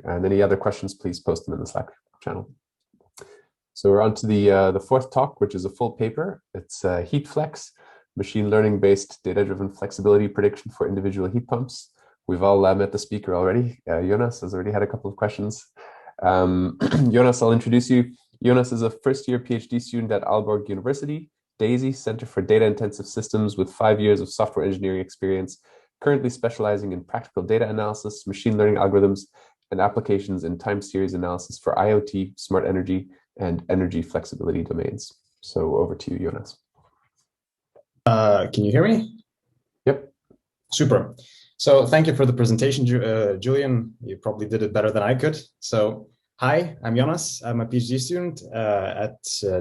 And any other questions, please post them in the Slack channel. So we're on to the fourth talk, which is a full paper. It's HeatFlex, machine learning-based data-driven flexibility prediction for individual heat pumps. We've all met the speaker already. Jonas has already had a couple of questions. Jonas, I'll introduce you. Jonas is a first-year PhD student at Aalborg University, DAISY, Center for Data-Intensive Systems, with 5 years of software engineering experience, currently specializing in practical data analysis, machine learning algorithms, and applications in time series analysis for IoT, smart energy, and energy flexibility domains. So over to you, Jonas. Can you hear me? Yep. Super. So thank you for the presentation, Julian. You probably did it better than I could. So hi, I'm Jonas. I'm a PhD student at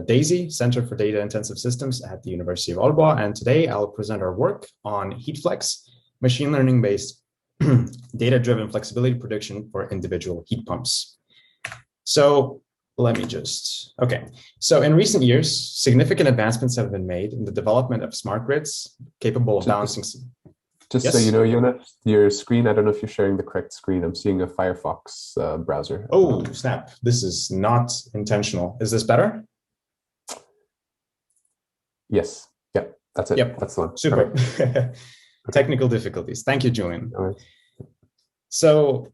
DAISY, Center for Data Intensive Systems at the University of Aalborg. And today I'll present our work on HeatFlex, machine learning-based data-driven flexibility prediction for individual heat pumps. So let me just, okay. So in recent years, significant advancements have been made in the development of smart grids capable of balancing. Just yes? So you know, Jonas, your screen, I don't know if you're sharing the correct screen. I'm seeing a Firefox browser. Oh, snap. This is not intentional. Is this better? Yes. Yep. That's it. Yep. That's the one. Super. Technical difficulties. Thank you, Julian. Right. So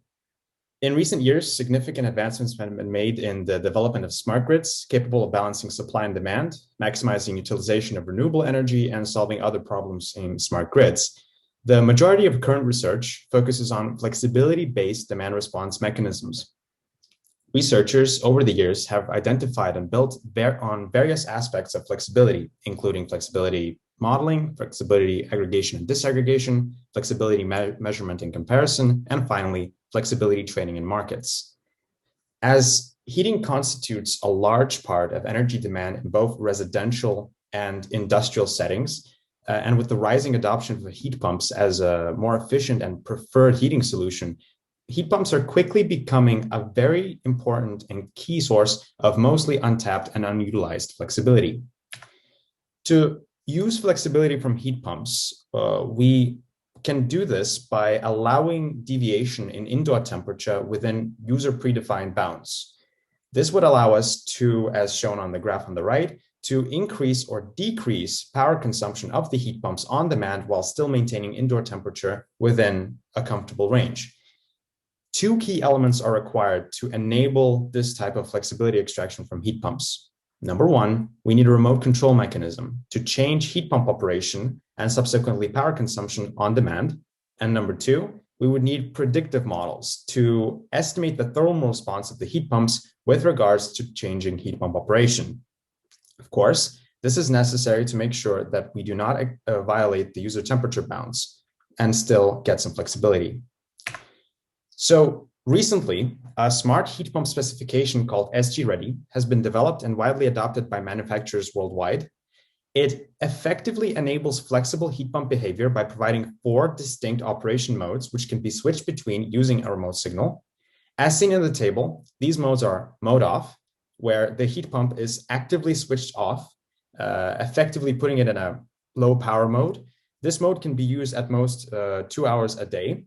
in recent years, significant advancements have been made in the development of smart grids capable of balancing supply and demand, maximizing utilization of renewable energy, and solving other problems in smart grids. The majority of current research focuses on flexibility-based demand response mechanisms. Researchers over the years have identified and built on various aspects of flexibility, including flexibility modeling, flexibility aggregation and disaggregation, flexibility measurement and comparison, and finally, flexibility training in markets. As heating constitutes a large part of energy demand in both residential and industrial settings, and with the rising adoption of heat pumps as a more efficient and preferred heating solution, heat pumps are quickly becoming a very important and key source of mostly untapped and unutilized flexibility. To use flexibility from heat pumps, we can do this by allowing deviation in indoor temperature within user predefined bounds. This would allow us to, as shown on the graph on the right, to increase or decrease power consumption of the heat pumps on demand while still maintaining indoor temperature within a comfortable range. Two key elements are required to enable this type of flexibility extraction from heat pumps. Number one, we need a remote control mechanism to change heat pump operation and subsequently power consumption on demand. And number two, we would need predictive models to estimate the thermal response of the heat pumps with regards to changing heat pump operation. Of course, this is necessary to make sure that we do not violate the user temperature bounds and still get some flexibility. So recently, a smart heat pump specification called SG-Ready has been developed and widely adopted by manufacturers worldwide. It effectively enables flexible heat pump behavior by providing 4 distinct operation modes, which can be switched between using a remote signal. As seen in the table, these modes are mode off, where the heat pump is actively switched off, effectively putting it in a low power mode. This mode can be used at most 2 hours a day.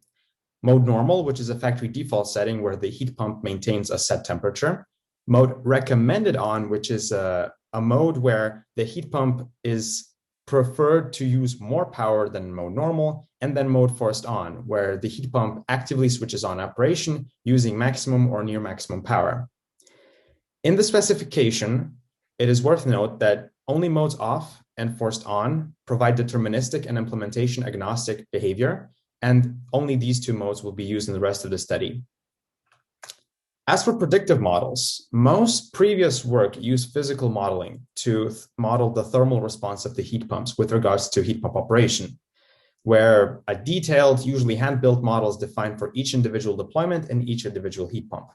Mode normal, which is a factory default setting where the heat pump maintains a set temperature. Mode recommended on, which is a mode where the heat pump is preferred to use more power than mode normal, and then mode forced on, where the heat pump actively switches on operation using maximum or near maximum power. In the specification, it is worth note that only modes off and forced on provide deterministic and implementation agnostic behavior, and only these 2 modes will be used in the rest of the study. As for predictive models, most previous work used physical modeling to model the thermal response of the heat pumps with regards to heat pump operation, where a detailed, usually hand-built model is defined for each individual deployment and each individual heat pump.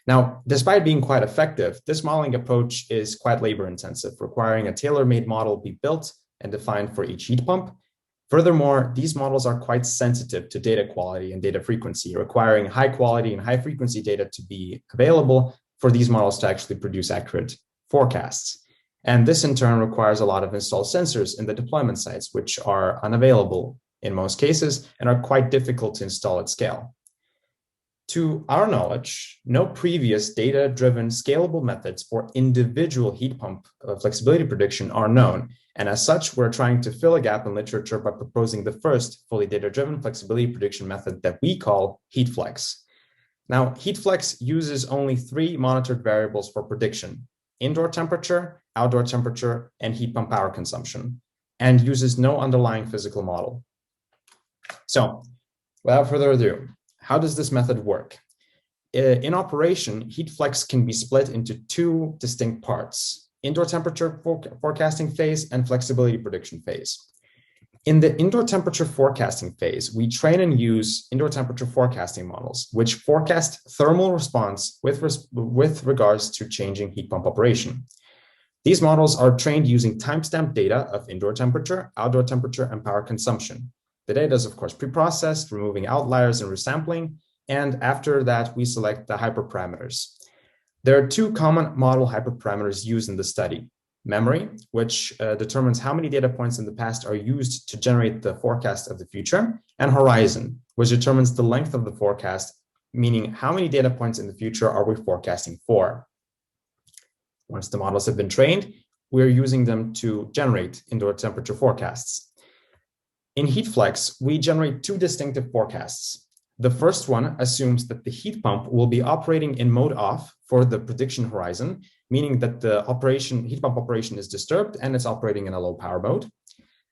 Now, despite being quite effective, this modeling approach is quite labor-intensive, requiring a tailor-made model be built and defined for each heat pump. Furthermore, these models are quite sensitive to data quality and data frequency, requiring high quality and high frequency data to be available for these models to actually produce accurate forecasts. And this in turn requires a lot of installed sensors in the deployment sites, which are unavailable in most cases and are quite difficult to install at scale. To our knowledge, no previous data-driven scalable methods for individual heat pump flexibility prediction are known. And as such, we're trying to fill a gap in literature by proposing the first fully data-driven flexibility prediction method that we call HeatFlex. Now, HeatFlex uses only 3 monitored variables for prediction: indoor temperature, outdoor temperature, and heat pump power consumption, and uses no underlying physical model. So, without further ado, how does this method work? In operation, HeatFlex can be split into 2 distinct parts: indoor temperature forecasting phase and flexibility prediction phase. In the indoor temperature forecasting phase, we train and use indoor temperature forecasting models, which forecast thermal response with regards to changing heat pump operation. These models are trained using timestamp data of indoor temperature, outdoor temperature, and power consumption. The data is, of course, pre-processed, removing outliers and resampling, and after that, we select the hyperparameters. There are 2 common model hyperparameters used in the study: memory, which determines how many data points in the past are used to generate the forecast of the future, and horizon, which determines the length of the forecast, meaning how many data points in the future are we forecasting for. Once the models have been trained, we're using them to generate indoor temperature forecasts. In HeatFlex, we generate 2 distinctive forecasts. The first one assumes that the heat pump will be operating in mode off for the prediction horizon, meaning that the heat pump operation is disturbed and it's operating in a low power mode.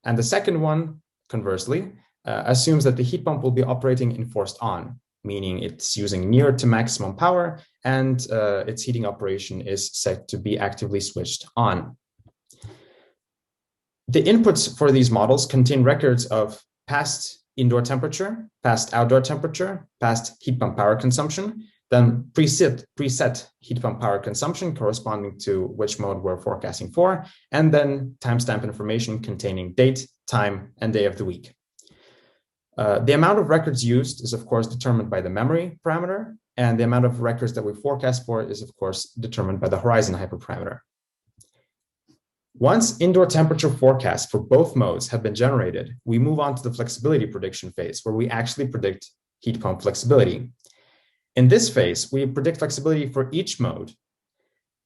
And the second one, conversely, assumes that the heat pump will be operating in forced on, meaning it's using near to maximum power and its heating operation is set to be actively switched on. The inputs for these models contain records of past indoor temperature, past outdoor temperature, past heat pump power consumption, then preset heat pump power consumption corresponding to which mode we're forecasting for, and then timestamp information containing date, time, and day of the week. The amount of records used is, of course, determined by the memory parameter, and the amount of records that we forecast for is, of course, determined by the horizon hyperparameter. Once indoor temperature forecasts for both modes have been generated, we move on to the flexibility prediction phase, where we actually predict heat pump flexibility. In this phase, we predict flexibility for each mode.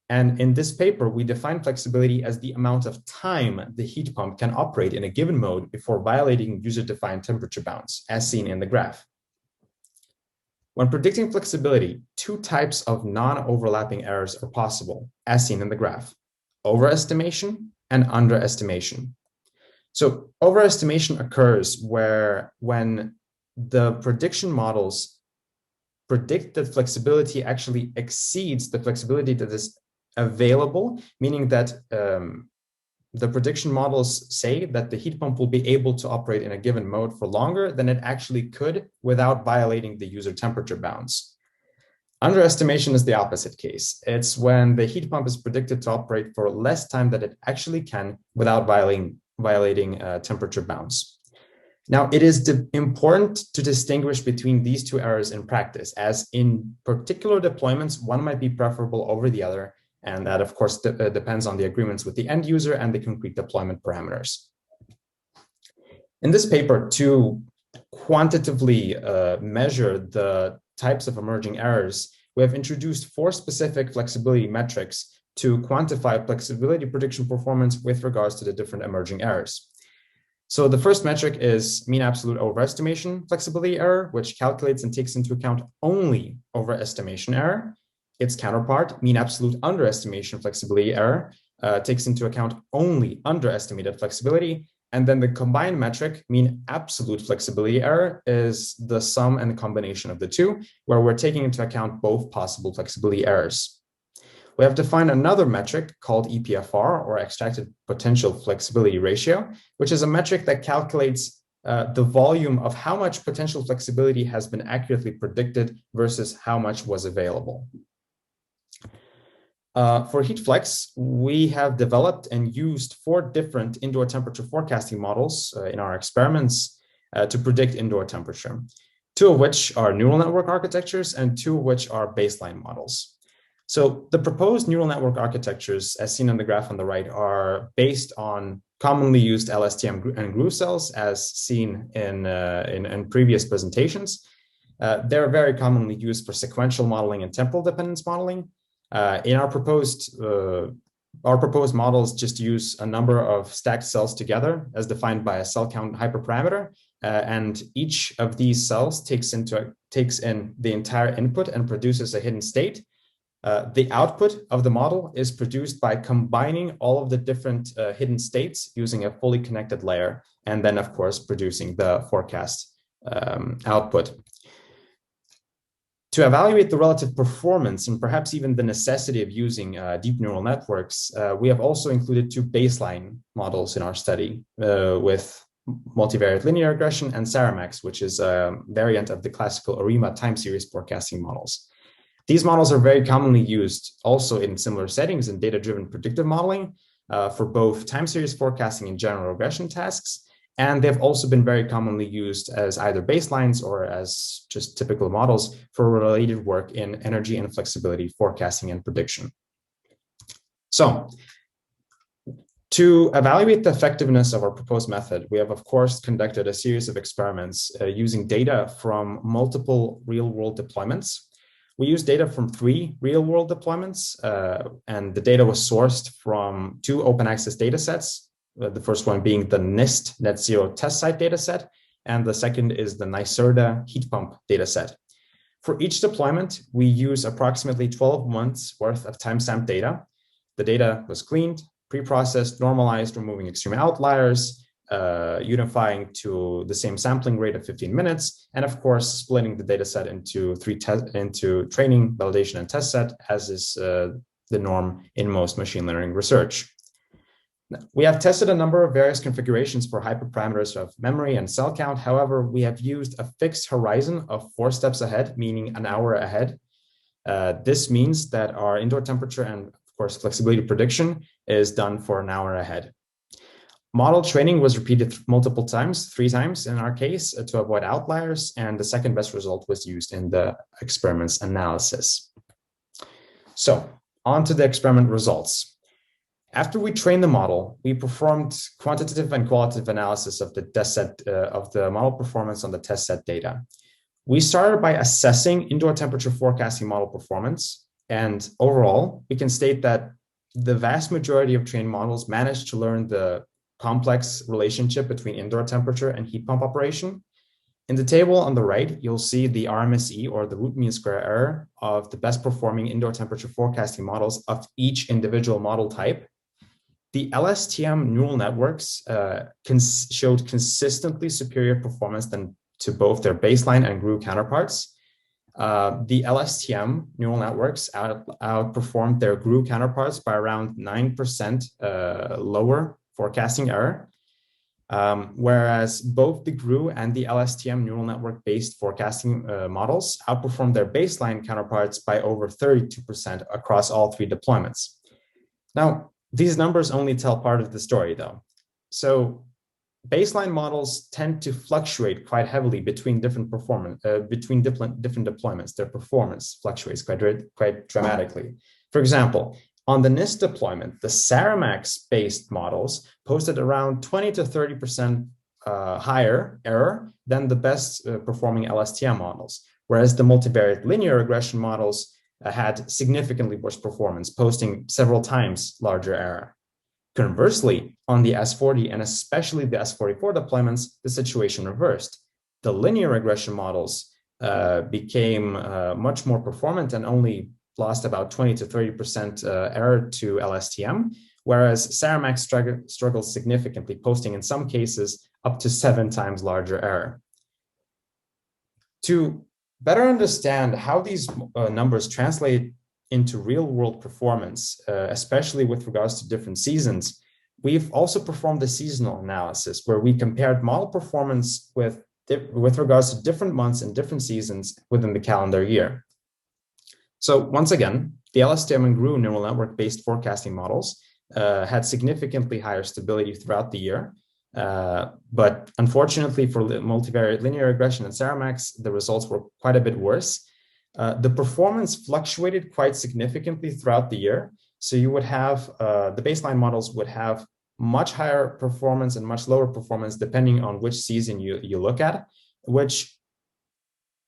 And in this paper, we define flexibility as the amount of time the heat pump can operate in a given mode before violating user-defined temperature bounds, as seen in the graph. When predicting flexibility, 2 types of non-overlapping errors are possible, as seen in the graph: overestimation and underestimation. So overestimation occurs when the prediction models predict that flexibility actually exceeds the flexibility that is available, meaning that the prediction models say that the heat pump will be able to operate in a given mode for longer than it actually could without violating the user temperature bounds. Underestimation is the opposite case. It's when the heat pump is predicted to operate for less time than it actually can without violating temperature bounds. Now, it is important to distinguish between these 2 errors in practice, as in particular deployments, one might be preferable over the other, and that, of course, depends on the agreements with the end user and the concrete deployment parameters. In this paper, to quantitatively measure the types of emerging errors, we have introduced 4 specific flexibility metrics to quantify flexibility prediction performance with regards to the different emerging errors. So the first metric is mean absolute overestimation flexibility error, which calculates and takes into account only overestimation error. Its counterpart, mean absolute underestimation flexibility error, takes into account only underestimated flexibility. And then the combined metric, mean absolute flexibility error, is the sum and the combination of the 2, where we're taking into account both possible flexibility errors. We have defined another metric called EPFR, or extracted potential flexibility ratio, which is a metric that calculates the volume of how much potential flexibility has been accurately predicted versus how much was available. For HeatFlex, we have developed and used 4 different indoor temperature forecasting models in our experiments to predict indoor temperature, 2 of which are neural network architectures and 2 of which are baseline models. So the proposed neural network architectures, as seen on the graph on the right, are based on commonly used LSTM and groove cells, as seen in previous presentations. They're very commonly used for sequential modeling and temporal dependence modeling. In our proposed models just use a number of stacked cells together as defined by a cell count hyperparameter. And each of these cells takes in the entire input and produces a hidden state. The output of the model is produced by combining all of the different hidden states using a fully connected layer, and then of course producing the forecast output. To evaluate the relative performance and perhaps even the necessity of using deep neural networks, we have also included 2 baseline models in our study with multivariate linear regression and Saramax, which is a variant of the classical ARIMA time series forecasting models. These models are very commonly used also in similar settings in data-driven predictive modeling for both time series forecasting and general regression tasks. And they've also been very commonly used as either baselines or as just typical models for related work in energy and flexibility forecasting and prediction. So, to evaluate the effectiveness of our proposed method, we have, of course, conducted a series of experiments using data from multiple real-world deployments. We used data from 3 real-world deployments, and the data was sourced from 2 open access data sets. The first one being the NIST Net Zero Test Site dataset, and the second is the NYSERDA Heat Pump dataset. For each deployment, we use approximately 12 months worth of timestamp data. The data was cleaned, pre-processed, normalized, removing extreme outliers, unifying to the same sampling rate of 15 minutes, and of course, splitting the dataset into training, validation, and test set, as is the norm in most machine learning research. We have tested a number of various configurations for hyperparameters of memory and cell count. However, we have used a fixed horizon of 4 steps ahead, meaning an hour ahead. This means that our indoor temperature and, of course, flexibility prediction is done for an hour ahead. Model training was repeated multiple times, 3 times in our case, to avoid outliers, and the second best result was used in the experiment's analysis. So, on to the experiment results. After we trained the model, we performed quantitative and qualitative analysis of the test set of the model performance on the test set data. We started by assessing indoor temperature forecasting model performance, and overall, we can state that the vast majority of trained models managed to learn the complex relationship between indoor temperature and heat pump operation. In the table on the right, you'll see the RMSE, or the root mean square error, of the best performing indoor temperature forecasting models of each individual model type. The LSTM neural networks showed consistently superior performance than to both their baseline and GRU counterparts. The LSTM neural networks outperformed their GRU counterparts by around 9% lower forecasting error, whereas both the GRU and the LSTM neural network-based forecasting models outperformed their baseline counterparts by over 32% across all 3 deployments. Now, these numbers only tell part of the story, though. So baseline models tend to fluctuate quite heavily between different deployments. Their performance fluctuates quite dramatically. For example, on the NIST deployment, the Saramax-based models posted around 20 to 30% higher error than the best performing LSTM models, whereas the multivariate linear regression models had significantly worse performance, posting several times larger error. Conversely, on the S40 and especially the S44 deployments, the situation reversed. The linear regression models became much more performant and only lost about 20 to 30% error to LSTM, whereas Saramax struggled significantly, posting in some cases up to 7 times larger error. To better understand how these numbers translate into real-world performance, especially with regards to different seasons, we've also performed a seasonal analysis where we compared model performance with regards to different months and different seasons within the calendar year. So once again, the LSTM and GRU neural network-based forecasting models had significantly higher stability throughout the year. But unfortunately for multivariate linear regression and Saramax, the results were quite a bit worse. The performance fluctuated quite significantly throughout the year. So you would have, the baseline models would have much higher performance and much lower performance depending on which season you look at, which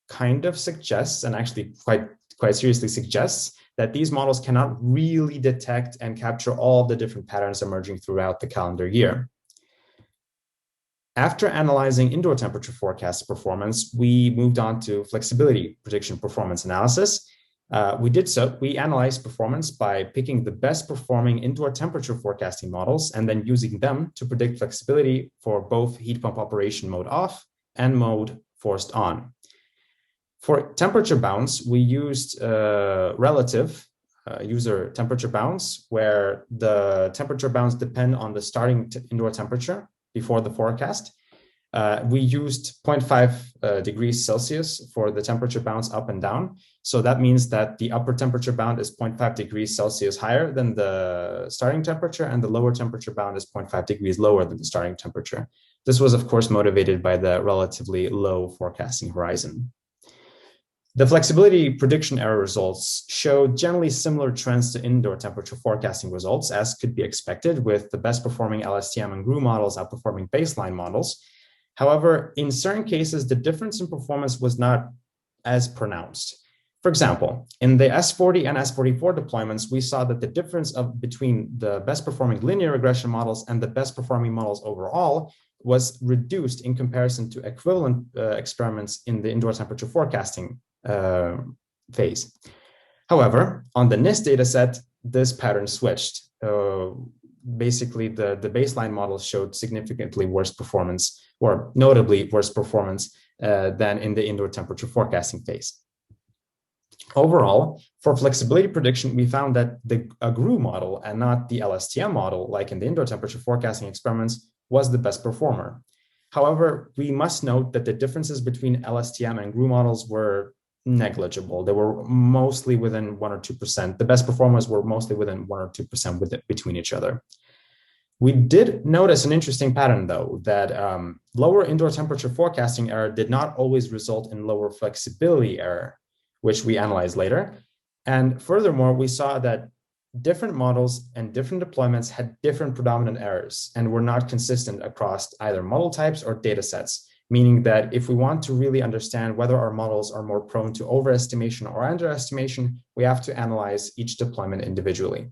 kind of suggests, and actually quite seriously suggests, that these models cannot really detect and capture all the different patterns emerging throughout the calendar year. After analyzing indoor temperature forecast performance, we moved on to flexibility prediction performance analysis. We analyzed performance by picking the best performing indoor temperature forecasting models and then using them to predict flexibility for both heat pump operation mode off and mode forced on. For temperature bounds, we used relative user temperature bounds, where the temperature bounds depend on the starting indoor temperature before the forecast. We used 0.5 degrees Celsius for the temperature bounds up and down. So that means that the upper temperature bound is 0.5 degrees Celsius higher than the starting temperature, and the lower temperature bound is 0.5 degrees lower than the starting temperature. This was, of course, motivated by the relatively low forecasting horizon. The flexibility prediction error results showed generally similar trends to indoor temperature forecasting results, as could be expected, with the best performing LSTM and GRU models outperforming baseline models. However, in certain cases, the difference in performance was not as pronounced. For example, in the S40 and S44 deployments, we saw that the difference between the best performing linear regression models and the best performing models overall was reduced in comparison to equivalent experiments in the indoor temperature forecasting phase. However, on the NIST dataset, this pattern switched. Basically, the baseline models showed significantly worse performance, or notably worse performance than in the indoor temperature forecasting phase. Overall, for flexibility prediction, we found that the GRU model and not the LSTM model, like in the indoor temperature forecasting experiments, was the best performer. However, we must note that the differences between LSTM and GRU models were negligible. They were mostly within 1 or 2%. The best performers were mostly within 1 or 2% between each other. We did notice an interesting pattern, though, that lower indoor temperature forecasting error did not always result in lower flexibility error, which we analyzed later. And furthermore, we saw that different models and different deployments had different predominant errors and were not consistent across either model types or data sets, meaning that if we want to really understand whether our models are more prone to overestimation or underestimation, we have to analyze each deployment individually.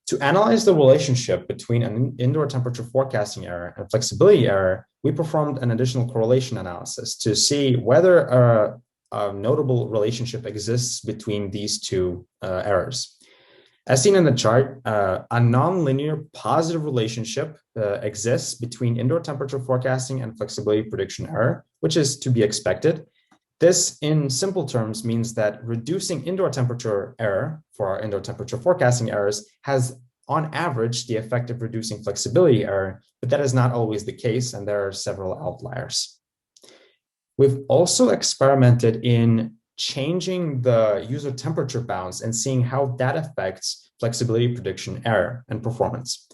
To analyze the relationship between an indoor temperature forecasting error and flexibility error, we performed an additional correlation analysis to see whether a notable relationship exists between these two errors. As seen in the chart, a nonlinear positive relationship exists between indoor temperature forecasting and flexibility prediction error, which is to be expected. This, in simple terms, means that reducing indoor temperature error for our indoor temperature forecasting errors has, on average, the effect of reducing flexibility error, but that is not always the case, and there are several outliers. We've also experimented in changing the user temperature bounds and seeing how that affects flexibility prediction error and performance.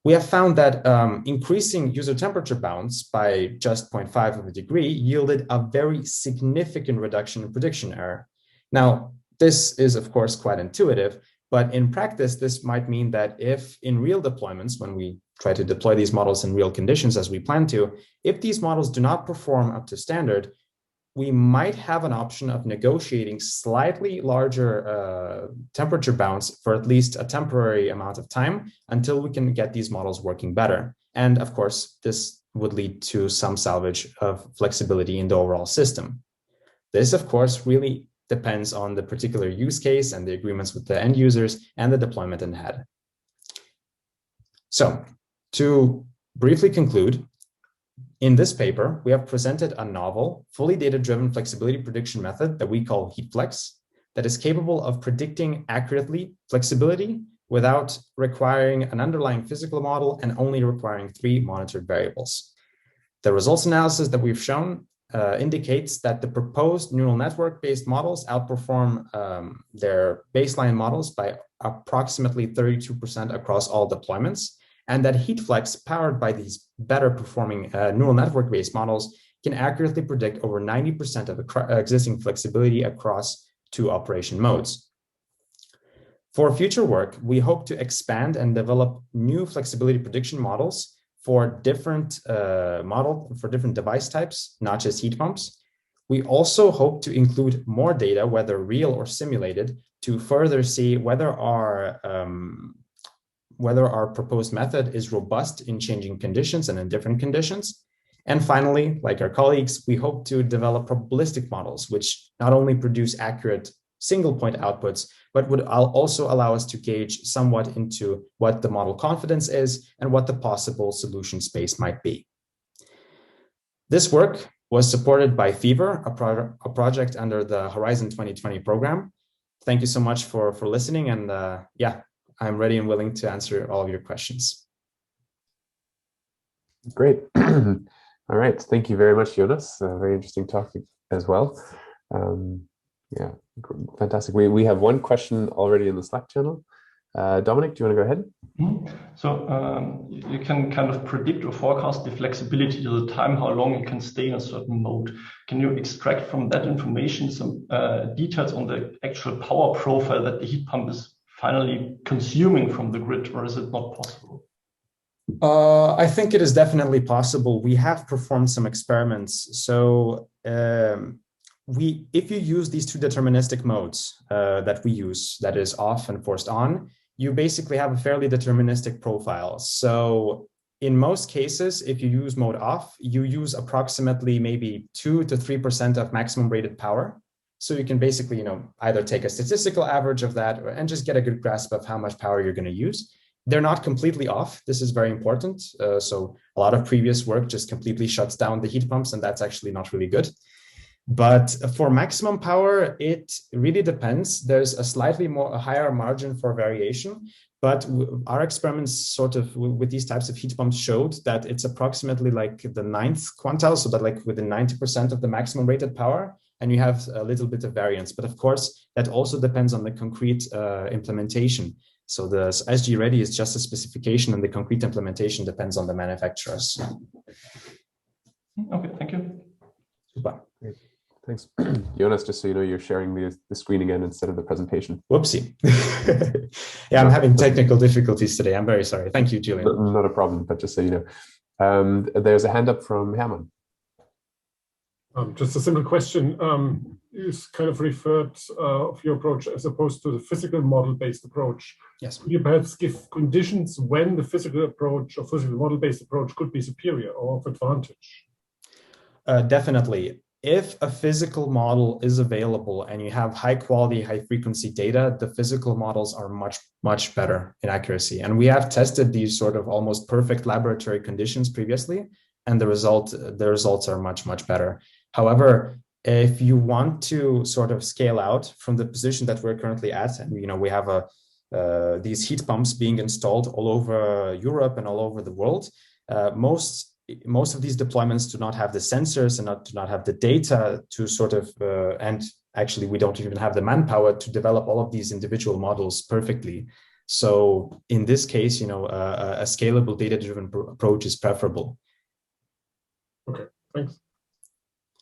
We have found that increasing user temperature bounds by just 0.5 of a degree yielded a very significant reduction in prediction error. Now, this is, of course, quite intuitive, but in practice, this might mean that if in real deployments, when we try to deploy these models in real conditions as we plan to, if these models do not perform up to standard, we might have an option of negotiating slightly larger temperature bounds for at least a temporary amount of time until we can get these models working better. And of course, this would lead to some salvage of flexibility in the overall system. This, of course, really depends on the particular use case and the agreements with the end users and the deployment ahead. So, to briefly conclude, in this paper, we have presented a novel, fully data-driven flexibility prediction method that we call HeatFlex that is capable of predicting accurately flexibility without requiring an underlying physical model and only requiring 3 monitored variables. The results analysis that we've shown indicates that the proposed neural network-based models outperform their baseline models by approximately 32% across all deployments, and that HeatFlex, powered by these better performing neural network-based models, can accurately predict over 90% of existing flexibility across 2 operation modes. For future work, we hope to expand and develop new flexibility prediction models for different device types, not just heat pumps, We also hope to include more data, whether real or simulated, to further see whether our proposed method is robust in changing conditions and in different conditions. And finally, like our colleagues, we hope to develop probabilistic models, which not only produce accurate single point outputs, but would also allow us to gauge somewhat into what the model confidence is and what the possible solution space might be. This work was supported by Fever, a project under the Horizon 2020 program. Thank you so much for listening. And yeah, I'm ready and willing to answer all of your questions. Great. All right. Thank you very much, Jonas. Very interesting talk as well. Yeah, fantastic. We have one question already in the Slack channel. Dominic, do you want to go ahead? So you can kind of predict or forecast the flexibility of the time, how long it can stay in a certain mode. Can you extract from that information some details on the actual power profile that the heat pump is finally consuming from the grid, or is it not possible? I think it is definitely possible. We have performed some experiments. So if you use these two deterministic modes that we use, that is off and forced on, you basically have a fairly deterministic profile. So in most cases, if you use mode off, you use approximately maybe 2 to 3% of maximum rated power. So you can basically, either take a statistical average of that and just get a good grasp of how much power you're going to use. They're not completely off. This is very important. So a lot of previous work just completely shuts down the heat pumps, and that's actually not really good. But for maximum power, it really depends. There's a higher margin for variation, but our experiments sort of with these types of heat pumps showed that it's approximately like the 9th quantile, so that like within 90% of the maximum rated power, and you have a little bit of variance. But of course, that also depends on the concrete implementation. So the SG Ready is just a specification, and the concrete implementation depends on the manufacturers. Okay, thank you. Super. Great. Thanks. Jonas, just so you know, you're sharing the screen again instead of the presentation. Whoopsie. Yeah, I'm having technical difficulties today. I'm very sorry. Thank you, Julian. Not a problem, but just so you know. There's a hand up from Herman. Just a simple question. You kind of referred of your approach as opposed to the physical model-based approach. Yes. Could you perhaps give conditions when the physical approach or physical model-based approach could be superior or of advantage? Definitely. If a physical model is available and you have high quality, high frequency data, the physical models are much, much better in accuracy. And we have tested these sort of almost perfect laboratory conditions previously, and the results are much, much better. However, if you want to sort of scale out from the position that we're currently at, and we have these heat pumps being installed all over Europe and all over the world, most of these deployments do not have the sensors and do not have the data to sort of, and actually we don't even have the manpower to develop all of these individual models perfectly. So in this case, a scalable data-driven approach is preferable. Okay, thanks.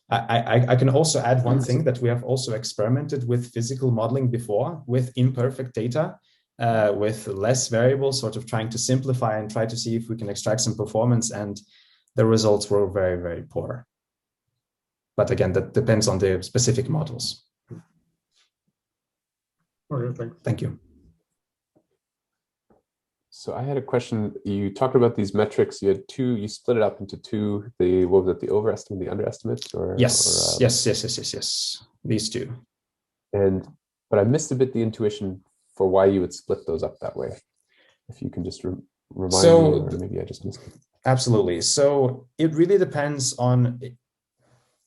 I can also add one thing that we have also experimented with physical modeling before with imperfect data, with less variables, sort of trying to simplify and try to see if we can extract some performance, and the results were very, very poor. But again, that depends on the specific models. Okay, thanks. Thank you. So I had a question. You talked about these metrics. You had two. You split it up into two. What was it? The overestimate, the underestimate, or yes, yes. These two. But I missed a bit the intuition for why you would split those up that way. If you can just remind me, or maybe I just missed it. Absolutely. So it really depends on.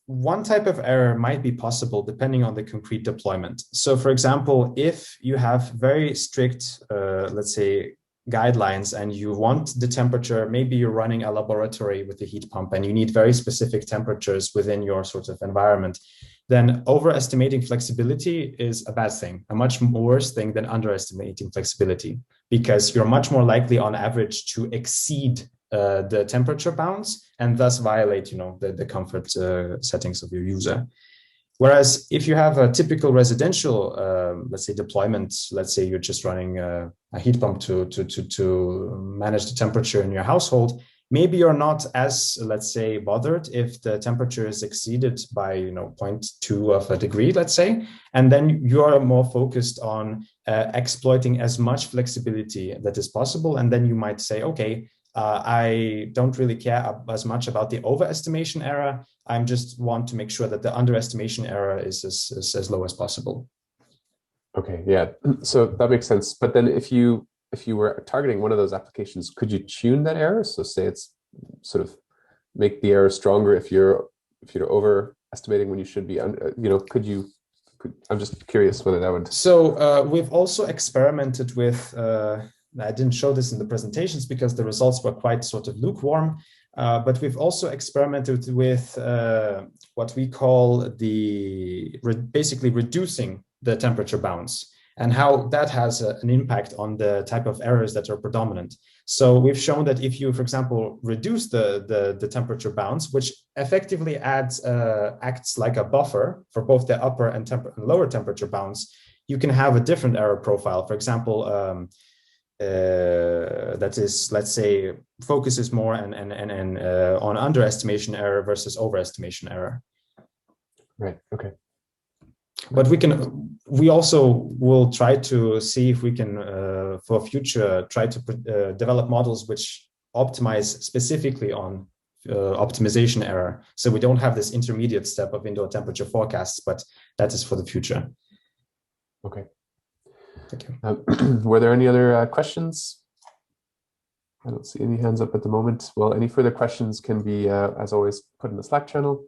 One type of error might be possible depending on the concrete deployment. So, for example, if you have very strict, let's say, guidelines and you want the temperature, maybe you're running a laboratory with a heat pump and you need very specific temperatures within your sort of environment, then overestimating flexibility is a bad thing, a much worse thing than underestimating flexibility, because you're much more likely on average to exceed the temperature bounds and thus violate, the comfort settings of your user. Whereas if you have a typical residential, let's say, deployment, let's say you're just running a heat pump to manage the temperature in your household, maybe you're not as, let's say, bothered if the temperature is exceeded by 0.2 of a degree, let's say, and then you are more focused on exploiting as much flexibility that is possible. And then you might say, okay, I don't really care as much about the overestimation error. I just want to make sure that the underestimation error is as low as possible. Okay, yeah, so that makes sense. But then if you were targeting one of those applications, could you tune that error? So say it's sort of make the error stronger if you're overestimating when you should be, I'm just curious whether that would. So we've also experimented with, I didn't show this in the presentations because the results were quite sort of lukewarm, but we've also experimented with what we call basically reducing the temperature bounds, and how that has an impact on the type of errors that are predominant. So we've shown that if you, for example, reduce the temperature bounds, which effectively acts like a buffer for both the upper and lower temperature bounds, you can have a different error profile. For example, that is, let's say, focuses more on underestimation error versus overestimation error. Right. Okay. But we also will try to see if we can, for future, try to develop models which optimize specifically on optimization error. So we don't have this intermediate step of indoor temperature forecasts, but that is for the future. Okay. Thank you. Were there any other questions? I don't see any hands up at the moment. Well, any further questions can be, as always, put in the Slack channel.